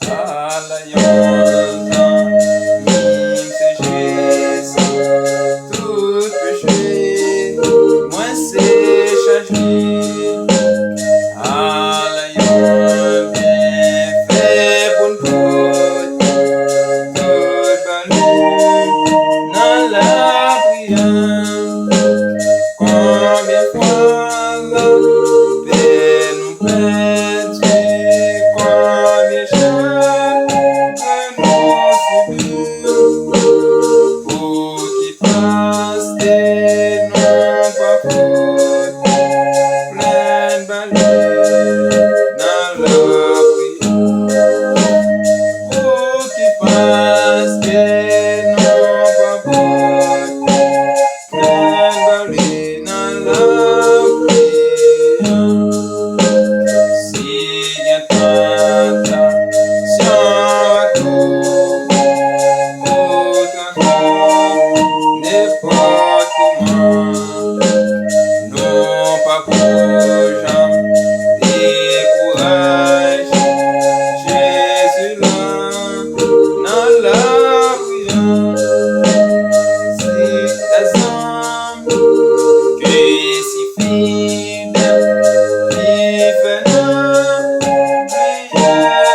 à l'alliance, Zanmi Se Jesus, tout péché, moi c'est chargé, à l'alliance, bien fait pour nous, tout valu, dans la prière, combien fois la paix nous perdit, combien cher que nous subir, pour qu'il passe des noms pas faute, plein de balais dans la prière, pour qu'il passe des noms pas faute, plein de balais dans la prière. Si y a tentation à tout, autre que n'importe comment, non pas pour jamais décourage, Jésus là, dans la prière, si ta âme que si fidèle, qui fait nous prier